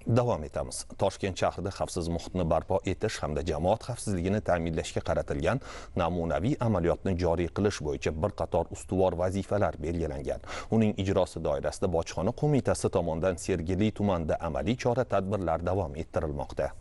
Davom etamiz. Toshkent shahrida xavfsiz muhitni barpo etish hamda jamoat xavfsizligini ta'minlashga qaratilgan namunaviy amaliyotni joriy qilish bo'yicha bir qator ustuvor vazifalar belgilangan. Uning ijrosi doirasida Bojxona qo'mitasi tomonidan Sergeli tumanida amaliy chora-tadbirlar davom ettirilmoqda.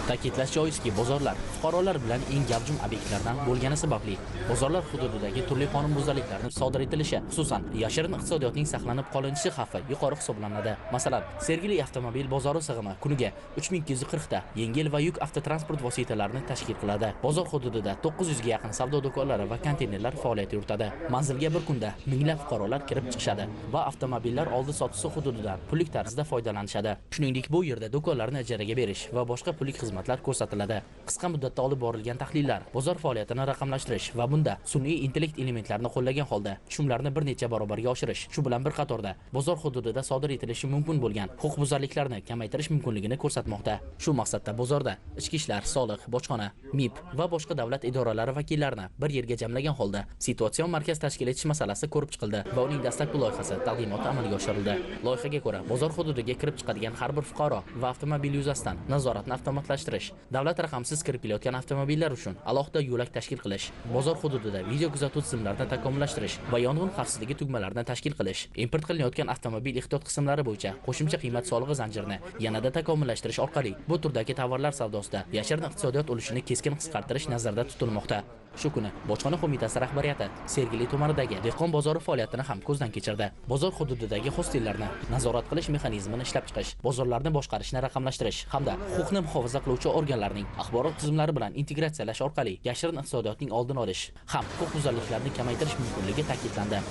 Ta'kidlash joizki, bozorlar fuqarolar bilan eng gavjum obyektlardan bo'lgani sababli bozorlar hududidagi turli qonunbuzarliklarni sodir etilishi, xususan yashirin iqtisodiyotning saqlanib qolinishi xavfi yuqori hisoblanadi. Masalan, Sergeli avtomobil bozori sig'imi kuniga 3240 ta yengil va yuk avtotransport vositalarini tashkil qiladi. Bozor hududida 900 ga yaqin savdo do'konlari va konteynerlar faoliyat yuritadi. Manzilga bir kunda minglab fuqarolar kirib chiqishadi va avtomobillar oldi-sotisi hududidan pullik tarzda foydalanishadi. Shuningdek, bu yerda do'konlarni ijaraga berish va boshqa pullik xizmatlar ko'rsatiladi. Qisqa muddatda olib borilgan tahlillar bozor faoliyatini raqamlashtirish va bunda sun'iy intellekt elementlarini qo'llagan holda tushumlarni bir necha barobarga oshirish, shu bilan bir qatorda bozor hududida sodir etilishi mumkin bo'lgan huquqbuzarliklarni kamaytirish mumkinligini ko'rsatmoqda. Shu maqsadda bozorda ichki ishlar, soliq, bojxona, MIB va boshqa davlat idoralari vakillarini bir yerga jamlagan holda situatsion markaz tashkil etish masalasi ko'rib chiqildi va uning dastlabki loyihasi taqdimoti amalga oshirildi. Loyihaga ko'ra, bozor hududiga kirib chiqadigan har bir fuqaro va avtomobil yuzasidan nazoratni avtomatlashtirish, davlat raqamsiz kirib kelayotgan avtomobillar uchun alohida yo'lak tashkil qilish, bozor hududida video kuzatuv tizimlarini takomillashtirish va yong'in xavfsizligi tugmalarini tashkil qilish, import qilinayotgan avtomobil ehtiyot qismlari bo'yicha qo'shimcha qiymat solig'i zanjirini yanada takomillashtirish orqali bu turdagi tovarlar savdosida yashirin iqtisodiyot ulushini keskin qisqartirish nazarda tutilmoqda. Shu kuni Bojxona qo'mitasi rahbariyati Sergeli tumanidagi dehqon bozori faoliyatini ham ko'zdan kechirdi. Bozor hududidagi hostellarni nazorat qilish mexanizmini ishlab chiqish, bozorlarni boshqarishni raqamlashtirish hamda huquqni muhofaza qiluvchi organlarning axborot tizimlari bilan integratsiyalash orqali yashirin iqtisodiyotning oldini olish ham huquqbuzarliklarni kamaytirish mumkinligi ta'kidlandi.